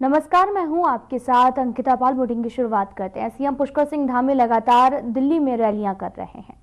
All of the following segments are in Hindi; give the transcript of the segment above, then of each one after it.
नमस्कार, मैं हूं आपके साथ अंकिता पाल। बुलेटिन की शुरुआत करते हैं। सीएम पुष्कर सिंह धामी लगातार दिल्ली में रैलियां कर रहे हैं,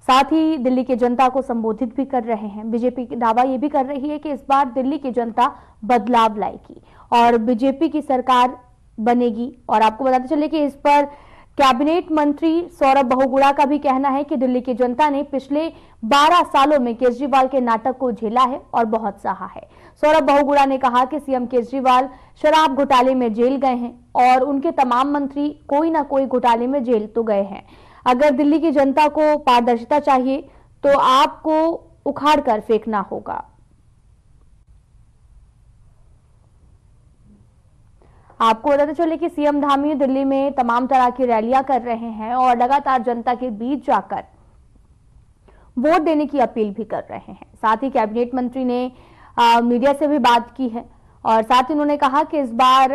साथ ही दिल्ली की जनता को संबोधित भी कर रहे हैं। बीजेपी की दावा यह भी कर रही है कि इस बार दिल्ली की जनता बदलाव लाएगी और बीजेपी की सरकार बनेगी। और आपको बताते चले कि इस पर कैबिनेट मंत्री सौरभ बहुगुणा का भी कहना है कि दिल्ली की जनता ने पिछले 12 सालों में केजरीवाल के नाटक को झेला है और बहुत सहा है। सौरभ बहुगुणा ने कहा कि सीएम केजरीवाल शराब घोटाले में जेल गए हैं और उनके तमाम मंत्री कोई ना कोई घोटाले में जेल तो गए हैं। अगर दिल्ली की जनता को पारदर्शिता चाहिए तो आपको उखाड़ कर फेंकना होगा। आपको बताते चले कि सीएम धामी दिल्ली में तमाम तरह की रैलियां कर रहे हैं और लगातार जनता के बीच जाकर वोट देने की अपील भी कर रहे हैं। साथ ही कैबिनेट मंत्री ने मीडिया से भी बात की है और साथ ही उन्होंने कहा कि इस बार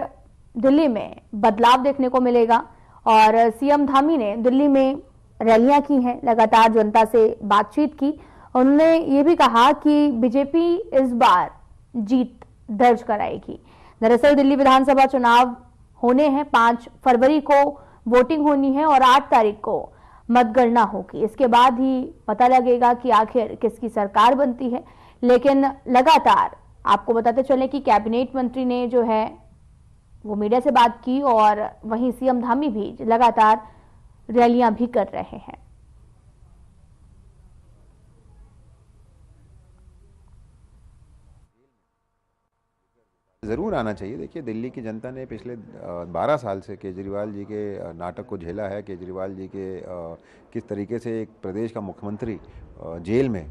दिल्ली में बदलाव देखने को मिलेगा। और सीएम धामी ने दिल्ली में रैलियां की हैं, लगातार जनता से बातचीत की। उन्होंने ये भी कहा कि बीजेपी इस बार जीत दर्ज कराएगी। दरअसल दिल्ली विधानसभा चुनाव होने हैं, 5 फरवरी को वोटिंग होनी है और 8 तारीख को मतगणना होगी। इसके बाद ही पता लगेगा कि आखिर किसकी सरकार बनती है। लेकिन लगातार आपको बताते चले कि कैबिनेट मंत्री ने जो है वो मीडिया से बात की और वहीं सीएम धामी भी लगातार रैलियां भी कर रहे हैं। ज़रूर आना चाहिए। देखिए, दिल्ली की जनता ने पिछले 12 साल से केजरीवाल जी के नाटक को झेला है। केजरीवाल जी के किस तरीके से एक प्रदेश का मुख्यमंत्री जेल में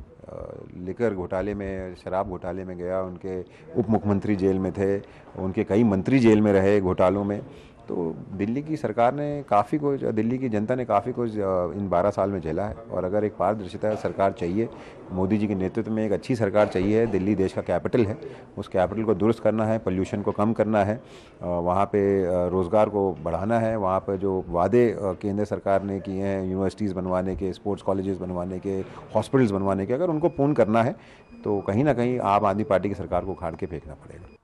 लिकर घोटाले में, शराब घोटाले में गया, उनके उप मुख्यमंत्री जेल में थे, उनके कई मंत्री जेल में रहे घोटालों में। तो दिल्ली की सरकार ने काफ़ी कुछ, दिल्ली की जनता ने काफ़ी कुछ इन 12 साल में झेला है। और अगर एक पारदर्शिता सरकार चाहिए, मोदी जी के नेतृत्व में एक अच्छी सरकार चाहिए। दिल्ली देश का कैपिटल है, उस कैपिटल को दुरुस्त करना है, पोल्यूशन को कम करना है, वहाँ पे रोज़गार को बढ़ाना है। वहाँ पर जो वादे केंद्र सरकार ने किए हैं, यूनिवर्सिटीज़ बनवाने के, स्पोर्ट्स कॉलेजेस बनवाने के, हॉस्पिटल्स बनवाने के, अगर उनको पूर्ण करना है तो कहीं ना कहीं आम आदमी पार्टी की सरकार को उखाड़ के फेंकना पड़ेगा।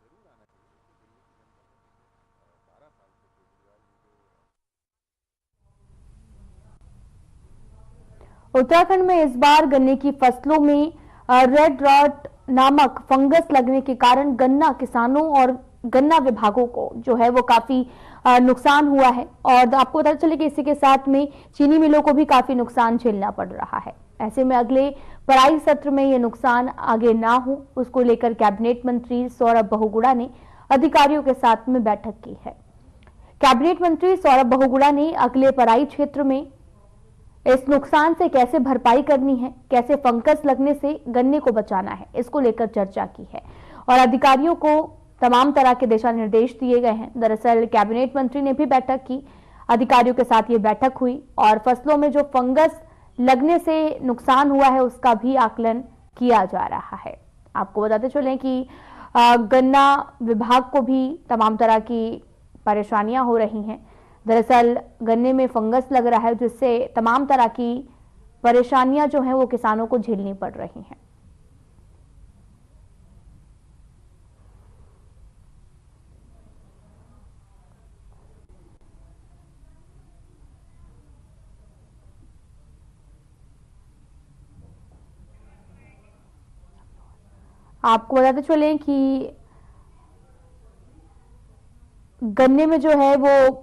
उत्तराखंड में इस बार गन्ने की फसलों में रेड रॉट नामक फंगस लगने के कारण गन्ना किसानों और गन्ना विभागों को जो है वो काफी नुकसान हुआ है। और आपको पता चले कि इसी के साथ में चीनी मिलों को भी काफी नुकसान झेलना पड़ रहा है। ऐसे में अगले पराई सत्र में ये नुकसान आगे ना हो, उसको लेकर कैबिनेट मंत्री सौरभ बहुगुणा ने अधिकारियों के साथ में बैठक की है। कैबिनेट मंत्री सौरभ बहुगुणा ने अगले पराई क्षेत्र में इस नुकसान से कैसे भरपाई करनी है, कैसे फंगस लगने से गन्ने को बचाना है, इसको लेकर चर्चा की है और अधिकारियों को तमाम तरह के दिशा निर्देश दिए गए हैं। दरअसल कैबिनेट मंत्री ने भी बैठक की, अधिकारियों के साथ ये बैठक हुई और फसलों में जो फंगस लगने से नुकसान हुआ है उसका भी आकलन किया जा रहा है। आपको बताते चलें कि गन्ना विभाग को भी तमाम तरह की परेशानियां हो रही हैं। दरअसल गन्ने में फंगस लग रहा है जिससे तमाम तरह की परेशानियां जो हैं वो किसानों को झेलनी पड़ रही हैं। आपको बताते चलें कि गन्ने में जो है वो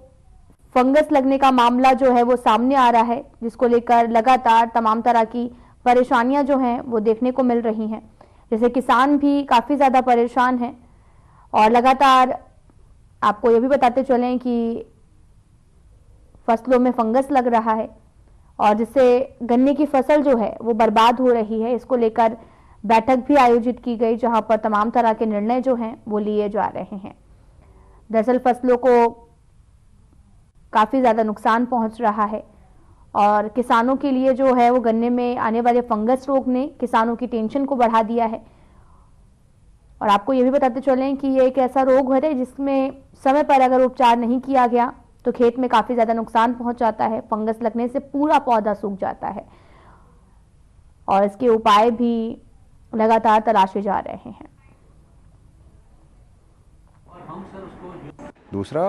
फंगस लगने का मामला जो है वो सामने आ रहा है, जिसको लेकर लगातार तमाम तरह की परेशानियां जो हैं वो देखने को मिल रही हैं। जैसे किसान भी काफी ज्यादा परेशान हैं और लगातार आपको ये भी बताते चलें कि फसलों में फंगस लग रहा है और जिससे गन्ने की फसल जो है वो बर्बाद हो रही है। इसको लेकर बैठक भी आयोजित की गई जहां पर तमाम तरह के निर्णय जो हैं वो लिए जा रहे हैं। दरअसल फसलों को काफी ज्यादा नुकसान पहुंच रहा है और किसानों के लिए जो है वो गन्ने में आने वाले फंगस रोग ने किसानों की टेंशन को बढ़ा दिया है। और आपको ये भी बताते चलें कि ये एक ऐसा रोग है जिसमें समय पर अगर उपचार नहीं किया गया तो खेत में काफी ज्यादा नुकसान पहुंच जाता है। फंगस लगने से पूरा पौधा सूख जाता है और इसके उपाय भी लगातार तलाशे जा रहे हैं। दूसरा,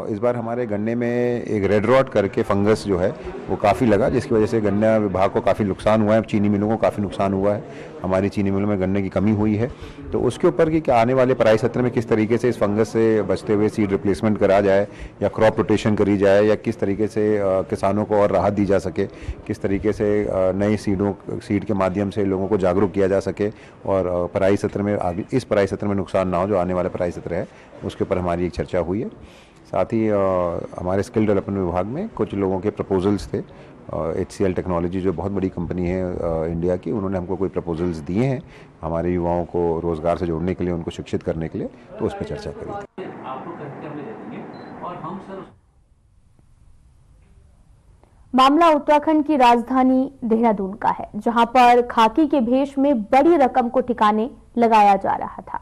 इस बार हमारे गन्ने में एक रेड रॉट करके फंगस जो है वो काफ़ी लगा, जिसकी वजह से गन्ना विभाग को काफ़ी नुकसान हुआ है, चीनी मिलों को काफ़ी नुकसान हुआ है, हमारी चीनी मिलों में गन्ने की कमी हुई है। तो उसके ऊपर कि आने वाले पराई सत्र में किस तरीके से इस फंगस से बचते हुए सीड रिप्लेसमेंट करा जाए या क्रॉप रोटेशन करी जाए, या किस तरीके से किसानों को और राहत दी जा सके, किस तरीके से नए सीड के माध्यम से लोगों को जागरूक किया जा सके और पराई सत्र में इस पराई सत्र में नुकसान ना हो जो आने वाला पराई सत्र है, उसके ऊपर हमारी एक चर्चा हुई है। साथ ही हमारे स्किल डेवलपमेंट विभाग में कुछ लोगों के प्रपोजल्स थे। HCL टेक्नोलॉजी जो बहुत बड़ी कंपनी है इंडिया की, उन्होंने हमको कोई प्रपोजल्स दिए हैं हमारे युवाओं को रोज़गार से जोड़ने के लिए, उनको शिक्षित करने के लिए, तो उस पर चर्चा करी थी। मामला उत्तराखंड की राजधानी देहरादून का है, जहां पर खाकी के भेष में बड़ी रकम को ठिकाने लगाया जा रहा था।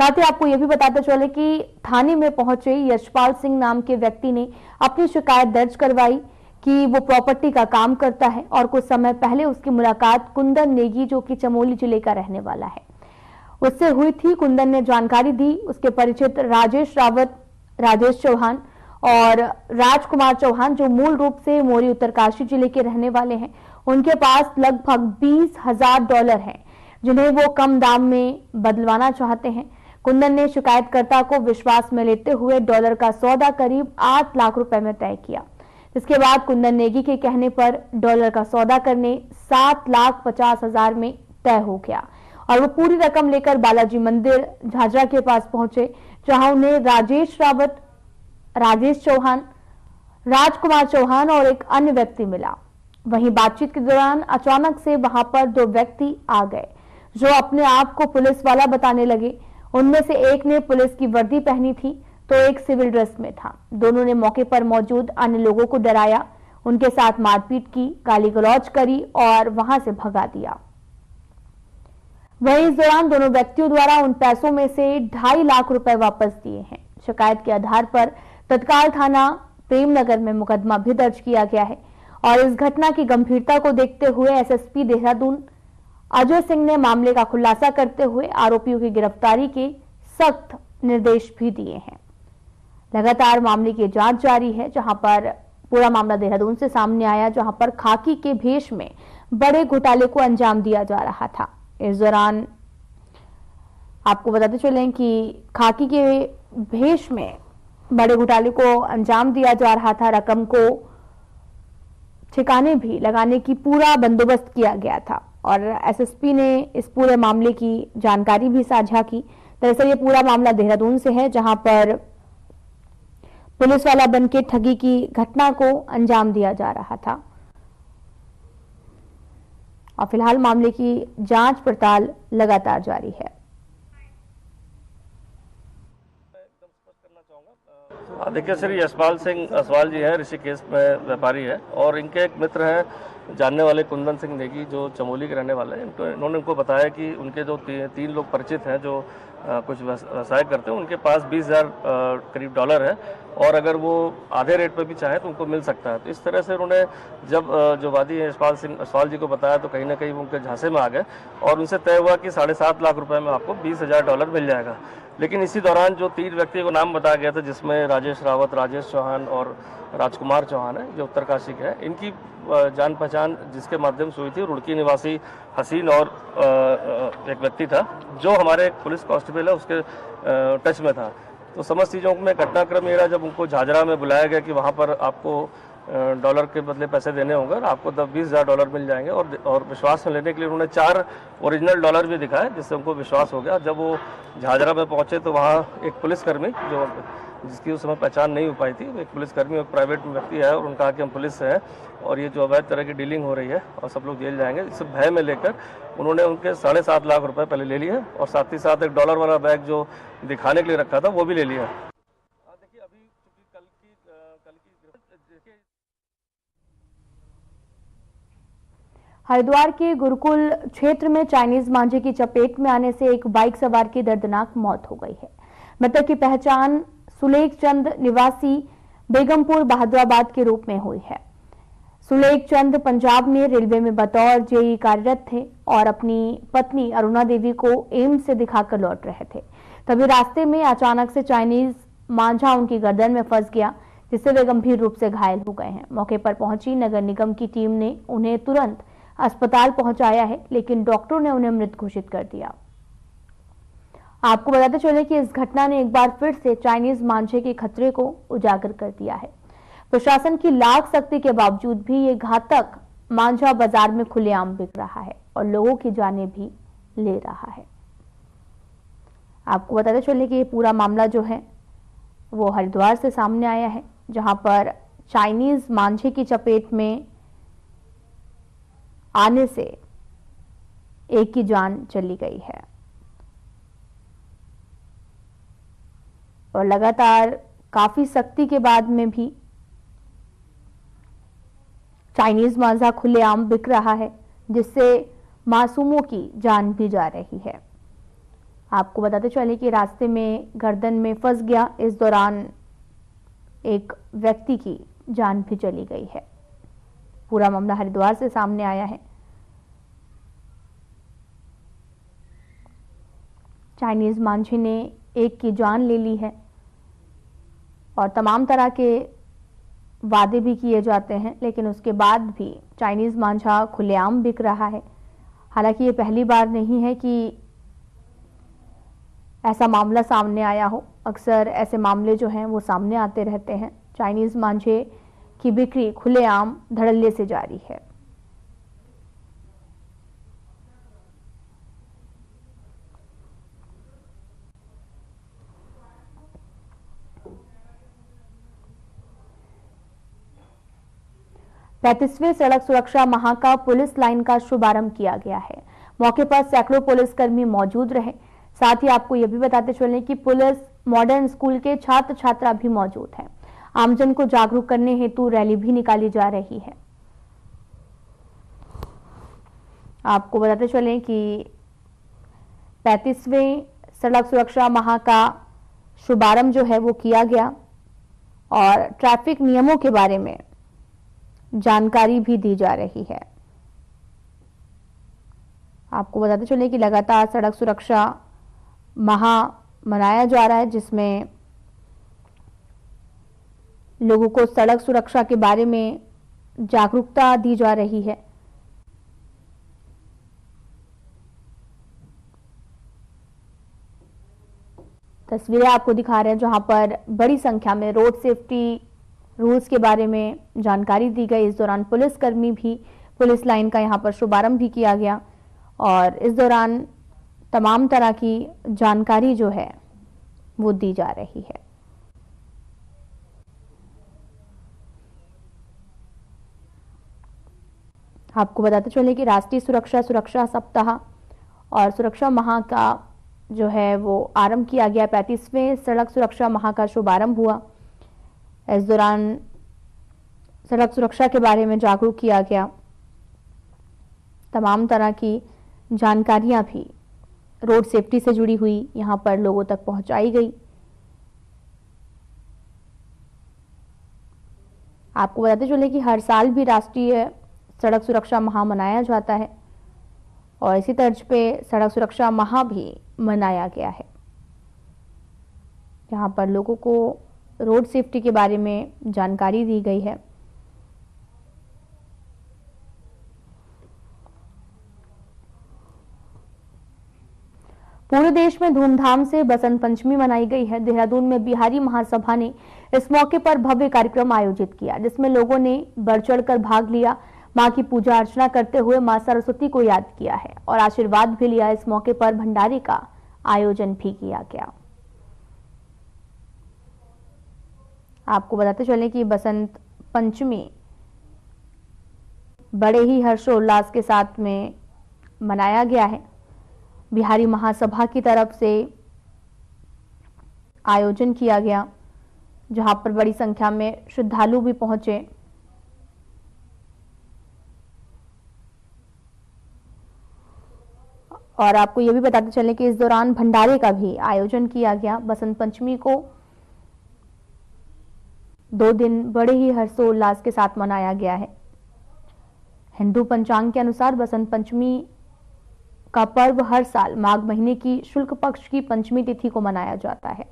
साथ ही आपको यह भी बताते चले कि थाने में पहुंचे यशपाल सिंह नाम के व्यक्ति ने अपनी शिकायत दर्ज करवाई कि वो प्रॉपर्टी का काम करता है और कुछ समय पहले उसकी मुलाकात कुंदन नेगी, जो कि चमोली जिले का रहने वाला है, उससे हुई थी। कुंदन ने जानकारी दी उसके परिचित राजेश रावत, राजेश चौहान और राजकुमार चौहान, जो मूल रूप से मोरी उत्तरकाशी जिले के रहने वाले हैं, उनके पास लगभग $20,000 हैं, जिन्हें वो कम दाम में बदलवाना चाहते हैं। कुंदन ने शिकायतकर्ता को विश्वास में लेते हुए डॉलर का सौदा करीब 8 लाख रुपए में तय किया। इसके बाद कुंदन नेगी के कहने पर डॉलर का सौदा करने 7,50,000 में तय हो गया और वो पूरी रकम लेकर बालाजी मंदिर झाझरा के पास पहुंचे, जहां उन्हें राजेश रावत, राजेश चौहान, राजकुमार चौहान और एक अन्य व्यक्ति मिला। वहीं बातचीत के दौरान अचानक से वहां पर 2 व्यक्ति आ गए जो अपने आप को पुलिस वाला बताने लगे। उनमें से एक ने पुलिस की वर्दी पहनी थी तो एक सिविल ड्रेस में था। दोनों ने मौके पर मौजूद अन्य लोगों को डराया, उनके साथ मारपीट की, गाली गलौज करी और वहां से भगा दिया। वहीं इस दौरान दोनों व्यक्तियों द्वारा उन पैसों में से 2.5 लाख रुपए वापस दिए हैं। शिकायत के आधार पर तत्काल थाना प्रेमनगर में मुकदमा भी दर्ज किया गया है और इस घटना की गंभीरता को देखते हुए एसएसपी देहरादून अजय सिंह ने मामले का खुलासा करते हुए आरोपियों की गिरफ्तारी के सख्त निर्देश भी दिए हैं। लगातार मामले की जांच जारी है, जहां पर पूरा मामला देहरादून से सामने आया, जहां पर खाकी के भेष में बड़े घोटाले को अंजाम दिया जा रहा था। इस दौरान आपको बताते चलें कि खाकी के भेष में बड़े घोटाले को अंजाम दिया जा रहा था। रकम को ठिकाने भी लगाने की पूरा बंदोबस्त किया गया था और एसएसपी ने इस पूरे मामले की जानकारी भी साझा की। दरअसल ये पूरा मामला देहरादून से है, जहां पर पुलिस वाला बनके ठगी की घटना को अंजाम दिया जा रहा था और फिलहाल मामले की जांच पड़ताल लगातार जारी है। देखिए, श्री यशपाल सिंह असवाल जी हैं, ऋषिकेश में व्यापारी है और इनके एक मित्र हैं जानने वाले कुंदन सिंह नेगी, जो चमोली के रहने वाले हैं। इन्होंने उनको बताया कि उनके जो 3 लोग परिचित हैं जो कुछ व्यवसाय करते हैं, उनके पास 20,000 करीब डॉलर है और अगर वो आधे रेट पर भी चाहे तो उनको मिल सकता है। तो इस तरह से उन्होंने जब जो वादी है यशपाल सिंह असवाल जी को बताया तो कहीं ना कहीं वो उनके झांसे में आ गए और उनसे तय हुआ कि 7.5 लाख रुपए में आपको 20,000 डॉलर मिल जाएगा। लेकिन इसी दौरान जो 3 व्यक्ति को नाम बताया गया था, जिसमें राजेश रावत, राजेश चौहान और राजकुमार चौहान है जो उत्तरकाशी के हैं, इनकी जान पहचान जिसके माध्यम से हुई थी रुड़की निवासी हसीन और एक व्यक्ति था जो हमारे एक पुलिस कांस्टेबल है उसके टच में था। तो समस्त चीज़ों में घटनाक्रम ये रहा, जब उनको झाझरा में बुलाया गया कि वहाँ पर आपको डॉलर के बदले पैसे देने होंगे और आपको 20,000 डॉलर मिल जाएंगे और विश्वास में लेने के लिए उन्होंने 4 ओरिजिनल डॉलर भी दिखाए, जिससे उनको विश्वास हो गया। जब वो झाझरा में पहुंचे तो वहाँ एक पुलिसकर्मी जिसकी उस समय पहचान नहीं हो पाई थी, एक पुलिसकर्मी एक प्राइवेट व्यक्ति है और उनका कि हम पुलिस से हैं और ये जो अवैध तरह की डीलिंग हो रही है और सब लोग जेल जाएंगे, इस भय में लेकर उन्होंने उनके 7.5 लाख रुपए पहले ले लिए और साथ ही साथ एक डॉलर वाला बैग जो दिखाने के लिए रखा था वो भी ले लिया। देखिए, अभी कल की हरिद्वार के गुरुकुल क्षेत्र में चाइनीज मांझे की चपेट में आने से एक बाइक सवार की दर्दनाक मौत हो गई है। मृतक की पहचान सुलेख चंद निवासी बेगमपुर बहादुराबाद के रूप में हुई है। सुलेख चंद पंजाब में रेलवे में बतौर जेई कार्यरत थे और अपनी पत्नी अरुणा देवी को एम्स से दिखाकर लौट रहे थे। तभी रास्ते में अचानक से चाइनीज मांझा उनकी गर्दन में फंस गया, जिससे वे गंभीर रूप से घायल हो गए हैं। मौके पर पहुंची नगर निगम की टीम ने उन्हें तुरंत अस्पताल पहुंचाया है, लेकिन डॉक्टरों ने उन्हें मृत घोषित कर दिया। आपको बताते चले कि इस घटना ने एक बार फिर से चाइनीज मांझे के खतरे को उजागर कर दिया है। प्रशासन की लाख सख्ती के बावजूद भी ये घातक मांझा बाजार में खुलेआम बिक रहा है और लोगों की जानें भी ले रहा है। आपको बताते चले कि ये पूरा मामला जो है वो हरिद्वार से सामने आया है, जहां पर चाइनीज मांझे की चपेट में आने से एक की जान चली गई है और लगातार काफी सख्ती के बाद में भी चाइनीज मांझा खुलेआम बिक रहा है, जिससे मासूमों की जान भी जा रही है। आपको बताते चले कि रास्ते में गर्दन में फंस गया, इस दौरान एक व्यक्ति की जान भी चली गई है। पूरा मामला हरिद्वार से सामने आया है। चाइनीज मांझे ने एक की जान ले ली है और तमाम तरह के वादे भी किए जाते हैं, लेकिन उसके बाद भी चाइनीज मांझा खुलेआम बिक रहा है। हालांकि ये पहली बार नहीं है कि ऐसा मामला सामने आया हो, अक्सर ऐसे मामले जो हैं वो सामने आते रहते हैं। चाइनीज मांझे की बिक्री खुलेआम धड़ल्ले से जारी है। पैंतीसवें सड़क सुरक्षा माह का पुलिस लाइन का शुभारंभ किया गया है। मौके पर सैकड़ों पुलिसकर्मी मौजूद रहे। साथ ही आपको यह भी बताते चलें कि पुलिस मॉडर्न स्कूल के छात्र छात्रा भी मौजूद हैं। आमजन को जागरूक करने हेतु रैली भी निकाली जा रही है। आपको बताते चलें कि 35वें सड़क सुरक्षा माह का शुभारंभ जो है वो किया गया और ट्रैफिक नियमों के बारे में जानकारी भी दी जा रही है। आपको बताते चले कि लगातार सड़क सुरक्षा माह मनाया जा रहा है, जिसमें लोगों को सड़क सुरक्षा के बारे में जागरूकता दी जा रही है। तस्वीरें आपको दिखा रहे हैं जहां पर बड़ी संख्या में रोड सेफ्टी रूल्स के बारे में जानकारी दी गई। इस दौरान पुलिसकर्मी भी पुलिस लाइन का यहां पर शुभारंभ भी किया गया और इस दौरान तमाम तरह की जानकारी जो है वो दी जा रही है। आपको बताते चले कि राष्ट्रीय सुरक्षा सप्ताह और सुरक्षा माह का जो है वो आरंभ किया गया। 35वें सड़क सुरक्षा माह का शुभारंभ हुआ। इस दौरान सड़क सुरक्षा के बारे में जागरूक किया गया। तमाम तरह की जानकारियां भी रोड सेफ्टी से जुड़ी हुई यहां पर लोगों तक पहुंचाई गई। आपको बताते चले कि हर साल भी राष्ट्रीय सड़क सुरक्षा माह मनाया जाता है और इसी तर्ज पे सड़क सुरक्षा माह भी मनाया गया है, जहां पर लोगों को रोड सेफ्टी के बारे में जानकारी दी गई है। पूरे देश में धूमधाम से बसंत पंचमी मनाई गई है। देहरादून में बिहारी महासभा ने इस मौके पर भव्य कार्यक्रम आयोजित किया, जिसमें लोगों ने बढ़ चढ़कर भाग लिया। मां की पूजा अर्चना करते हुए मां सरस्वती को याद किया है और आशीर्वाद भी लिया। इस मौके पर भंडारे का आयोजन भी किया गया। आपको बताते चले कि बसंत पंचमी बड़े ही हर्षोल्लास के साथ में मनाया गया है। बिहारी महासभा की तरफ से आयोजन किया गया, जहां पर बड़ी संख्या में श्रद्धालु भी पहुंचे। और आपको यह भी बताते चले कि इस दौरान भंडारे का भी आयोजन किया गया। बसंत पंचमी को 2 दिन बड़े ही हर्षोल्लास के साथ मनाया गया है। हिंदू पंचांग के अनुसार बसंत पंचमी का पर्व हर साल माघ महीने की शुक्ल पक्ष की पंचमी तिथि को मनाया जाता है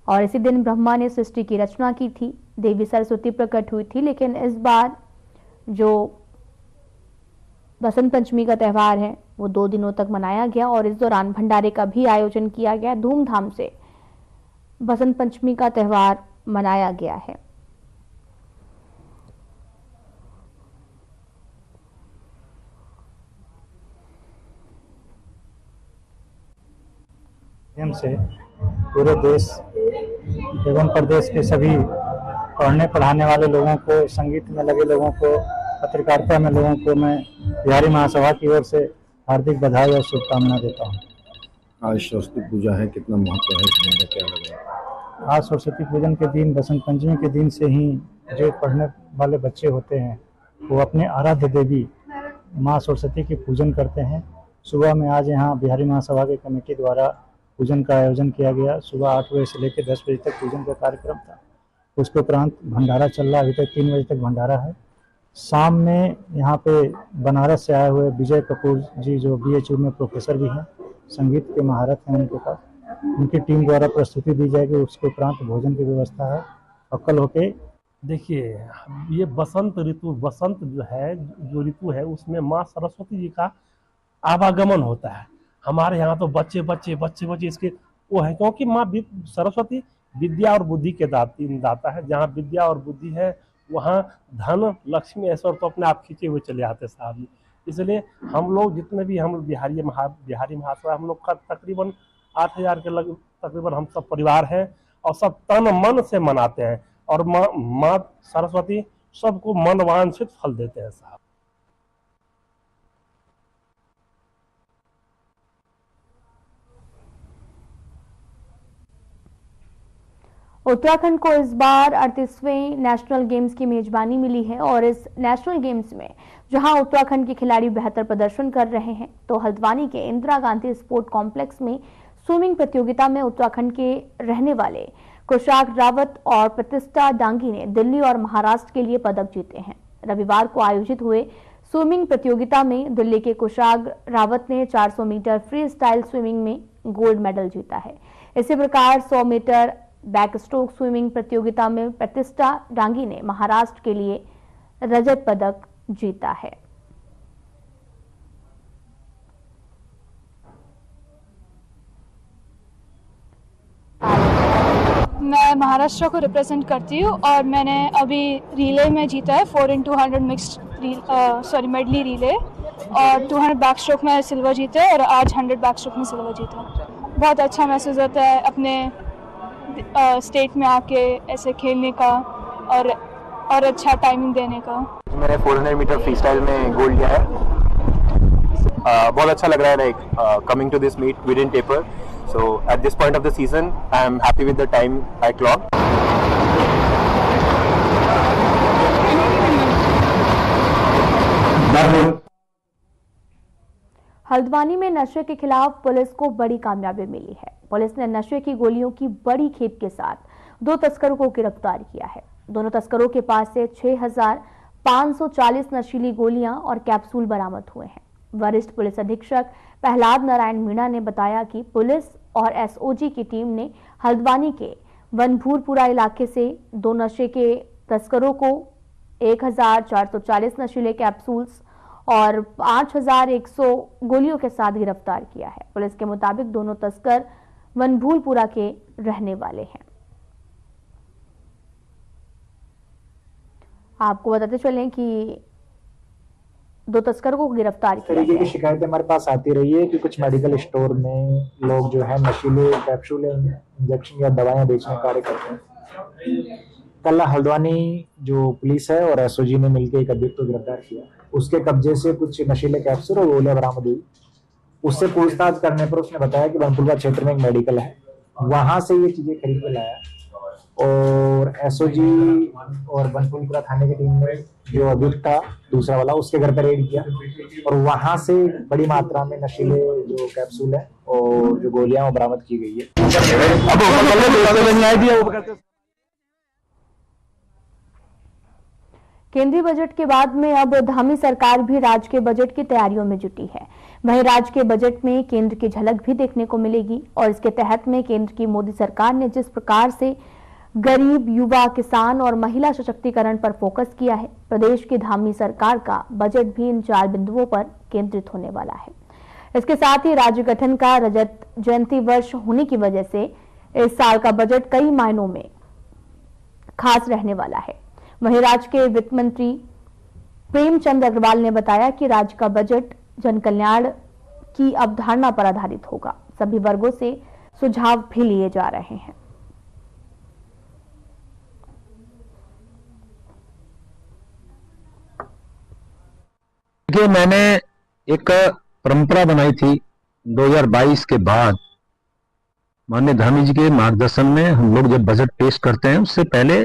और इसी दिन ब्रह्मा ने सृष्टि की रचना की थी, देवी सरस्वती प्रकट हुई थी। लेकिन इस बार जो बसंत पंचमी का त्यौहार है वो 2 दिनों तक मनाया गया और इस दौरान भंडारे का भी आयोजन किया गया। धूमधाम से बसंत पंचमी का त्यौहार मनाया गया है। से पूरे देश एवं प्रदेश के सभी पढ़ने पढ़ाने वाले लोगों को, संगीत में लगे लोगों को, पत्रकारिता में लोगों को मैं बिहारी महासभा की ओर से हार्दिक बधाई और शुभकामनाएं देता हूं। आज सरस्वती पूजा है, कितना महत्व है, क्या लग रहा है? आज सरस्वती पूजन के दिन, बसंत पंचमी के दिन से ही जो पढ़ने वाले बच्चे होते हैं वो अपने आराध्य देवी माँ सरस्वती की पूजन करते हैं। सुबह में आज यहाँ बिहारी महासभा की कमेटी द्वारा पूजन का आयोजन किया गया। सुबह 8 बजे से लेकर 10 बजे तक पूजन का कार्यक्रम था। उसके उपरांत भंडारा चल रहा है, अभी तक 3 बजे तक भंडारा है। शाम में यहाँ पे बनारस से आए हुए विजय कपूर जी जो BHU में प्रोफेसर भी हैं, संगीत के महारत हैं उनके पास, उनकी टीम द्वारा प्रस्तुति दी जाएगी। उसके उपरांत भोजन की व्यवस्था है। और कल होके देखिए, ये बसंत ऋतु, बसंत जो है, जो ऋतु है उसमें माँ सरस्वती जी का आवागमन होता है। हमारे यहाँ तो बच्चे इसके वो है, क्योंकि माँ सरस्वती विद्या और बुद्धि के दाता है। जहाँ विद्या और बुद्धि है वहाँ धन, लक्ष्मी, ऐश्वर्य तो अपने आप खींचे हुए चले आते साहब। इसलिए हम लोग जितने भी हम बिहारी महासभा हम लोग का तकरीबन 8000 के लग तकरीबन हम सब परिवार हैं और सब तन मन से मनाते हैं और माँ सरस्वती सबको मन वांछित फल देते हैं साहब। उत्तराखंड को इस बार 38वें नेशनल गेम्स की मेजबानी मिली है और इस नेशनल गेम्स में जहां उत्तराखंड के खिलाड़ी बेहतर प्रदर्शन कर रहे हैं, तो हल्द्वानी के इंदिरा गांधी स्पोर्ट कॉम्प्लेक्स में स्विमिंग प्रतियोगिता में उत्तराखंड के रहने वाले कुशाग रावत और प्रतिष्ठा डांगी ने दिल्ली और महाराष्ट्र के लिए पदक जीते हैं। रविवार को आयोजित हुए स्विमिंग प्रतियोगिता में दिल्ली के कुशाग रावत ने 400 मीटर फ्री स्टाइल स्विमिंग में गोल्ड मेडल जीता है। इसी प्रकार 100 मीटर बैक स्ट्रोक स्विमिंग प्रतियोगिता में प्रतिष्ठा डांगी ने महाराष्ट्र के लिए रजत पदक जीता है। मैं महाराष्ट्र को रिप्रेजेंट करती हूँ और मैंने अभी रिले में जीता है 4x200 मिक्स्ड मेडली रिले और 200 बैक स्ट्रोक में सिल्वर जीता है और आज 100 बैक स्ट्रोक में सिल्वर जीता। बहुत अच्छा महसूस होता है अपने स्टेट में आके ऐसे खेलने का और अच्छा टाइमिंग देने का। मैंने 400 मीटर फ्री स्टाइल में गोल्ड लिया है। बहुत अच्छा लग रहा है। Like coming to this meet we didn't taper, so at this point of the season I am happy with the time I clock. Haldwani में नशे के खिलाफ पुलिस को बड़ी कामयाबी मिली है। पुलिस ने नशे की गोलियों की बड़ी खेप के साथ 2 तस्करों को गिरफ्तार किया है। दोनों तस्करों के पास से 6540 नशीली गोलियां और कैप्सूल बरामद हुए हैं। वरिष्ठ पुलिस अधीक्षक प्रहलाद नारायण मीणा ने बताया कि पुलिस और SOG की टीम ने हल्द्वानी के वनभूरपुरा इलाके से 2 नशे के तस्करों को 1440 नशीले कैप्सूल्स और 5100 गोलियों के साथ गिरफ्तार किया है। पुलिस के मुताबिक दोनों तस्कर वनभूरपुरा के रहने वाले हैं। आपको बताते चलें कि 2 तस्करों को गिरफ्तार किया तरीके की शिकायतें हमारे पास आती रही है कि कुछ मेडिकल स्टोर में लोग जो है नशीले कैप्सूल, इंजेक्शन या दवाएं बेचने का कार्य करते हैं। कल हल्द्वानी जो पुलिस है और SOG ने मिलकर एक अभियुक्त को गिरफ्तार किया। उसके कब्जे से कुछ नशीले कैप्सूल और गोलियां बरामद हुई। उससे पूछताछ करने पर उसने बताया कि वनपुरा क्षेत्र में एक मेडिकल है, वहां से ये चीजें खरीद के लाया और SOG और वनपुरा थाने की टीम ने जो अभियुक्त था दूसरा वाला उसके घर पर रेड किया और वहां से बड़ी मात्रा में नशीले जो कैप्सूल है और जो गोलियां वो बरामद की गई है। केंद्रीय बजट के बाद में अब धामी सरकार भी राज्य के बजट की तैयारियों में जुटी है। वहीं राज्य के बजट में केंद्र की झलक भी देखने को मिलेगी और इसके तहत में केंद्र की मोदी सरकार ने जिस प्रकार से गरीब, युवा, किसान और महिला सशक्तिकरण पर फोकस किया है, प्रदेश की धामी सरकार का बजट भी इन 4 बिंदुओं पर केंद्रित होने वाला है। इसके साथ ही राज्य गठन का रजत जयंती वर्ष होने की वजह से इस साल का बजट कई मायनों में खास रहने वाला है। वहीं राज्य के वित्त मंत्री प्रेमचंद अग्रवाल ने बताया कि राज्य का बजट जन कल्याण की अवधारणा पर आधारित होगा। सभी वर्गों से सुझाव भी लिए जा रहे हैं। देखिए, मैंने एक परंपरा बनाई थी 2022 के बाद। माननीय धामी जी के मार्गदर्शन में हम लोग जब बजट पेश करते हैं उससे पहले